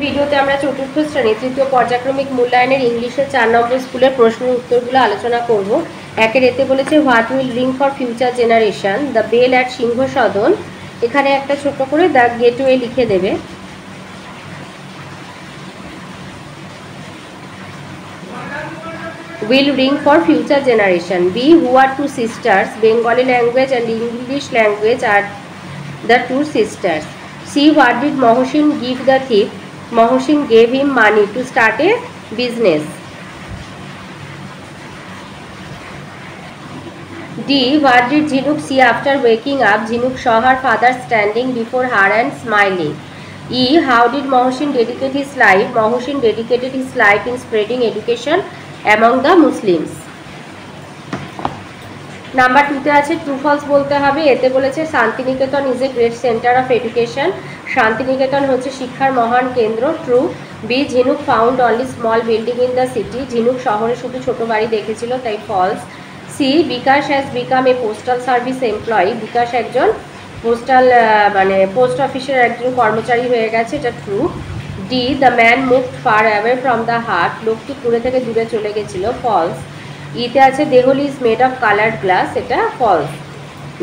ভিডিওতে আমরা চতুর্থ শ্রেণী তৃতীয় পর্যায়ক্রমিক মূল্যায়নের ইংলিশের 4 নম্বর স্কুলের প্রশ্নের উত্তরগুলো আলোচনা করব। একের এতে বলেছে what will ring for future generation, the bell at Singha Sadan. এখানে একটা ছোট করে দ্য গেটওয়ে লিখে দেবে। will ring for future generation. B, who are two sisters, Bengali language and English language are the two sisters. C, what did Mohsin give the thief? Mohsin gave him money to start a business. D, what did Jhinuk see after waking up? Jhinuk saw her father standing before her and smiling. E, how did Mohsin dedicate his life? Mohsin dedicated his life in spreading education among the Muslims. Number 2 তে আছে true false বলতে হবে। এতে বলেছে Santiniketan is a great centre of education. Santiniketan হচ্ছে শিক্ষার মহান কেন্দ্র। True. B, Jhinuk found only small building in the city. Jhinuk শহরে শুধু ছোট বাড়ি দেখেছিল, তাই false. C, Bikash has become a postal service employee. Bikash একজন পোস্টাল পোস্ট অফিসের একজন কর্মচারী হয়ে গেছে, এটা true. D, the man moved far away from the heart. লোকটি পুরে থেকে দূরে চলে গেছিল, ফলস। ইতে আছে Dehli is made of coloured glass, এটা ফলস।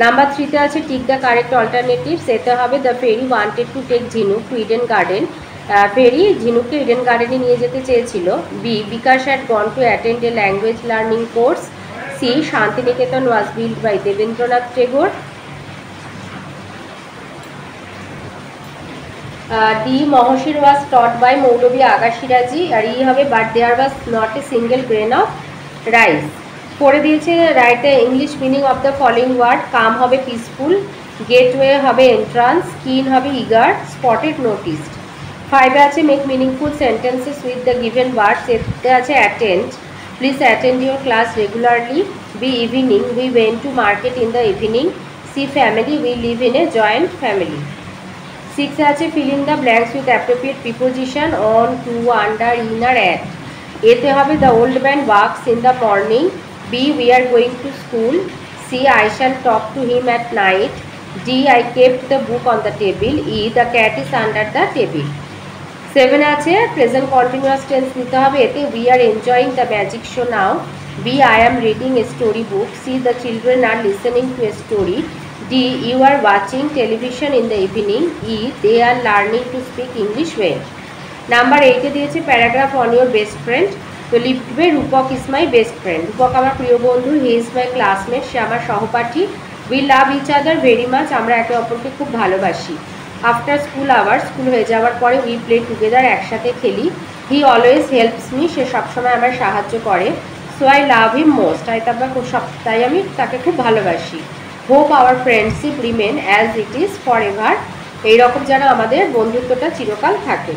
নাম্বার 3 তে আছে টিক দ্য কারেক্ট অল্টারনেটিভস। এতে হবে the ferry wanted to take Jhinuk to Eden Garden. Ferry ঝিনুককে ইডেন গার্ডেনে নিয়ে যেতে চেয়েছিল। B, Bikash had gone to attend a language learning course. C, Santiniketan was build by Debendranath Tagore. D, Mohsin was taught by Maulvi Aga সিরাজি। আর ই হবে but there was not a single grain of rice. পড়ে দিয়েছে write the English meaning of the following word. Calm হবে peaceful, gateway হবে entrance, কিন হবে eager, spotted noticed. 5 আছে make meaningful sentences with the given words. এতে আছে attend, please attend your class regularly. B, evening, we went to market in the evening. C, family, we live in a joint family. 6 আছে fill in the blanks with appropriate preposition on, to, under, in or at. এতে হবে the old man walks in the morning. B, we are going to school. C, I shall talk to him at night. D, I kept the book on the table. E, the cat is under the table. 7 আছে present continuous tense নিতে হবে। এতে we are enjoying the magic show now. B, I am reading a story book. C, the children are listening to a story. D, you are watching television in the evening. E, they are learning to speak English well. Number 8 এ দিয়েছে paragraph on your best friend. তো লিখবে রূপক is my best friend. রূপক আমার প্রিয় বন্ধু, he is my classmate, সে আমার সহপাঠী। We love each other very much, আমরা একে অপরকে খুব ভালোবাসি। আফটার স্কুল আওয়ার, স্কুল হয়ে যাওয়ার পরে উই প্লে টুগেদার, একসাথে খেলি। হি অলওয়েজ হেল্পস মি, সে সবসময় আমার সাহায্য করে। So I love him most, তাই আমি তাকে খুব ভালোবাসি। Hope our friendship remain as it is for ever, এইরকম যেন আমাদের বন্ধুত্বটা চিরকাল থাকে।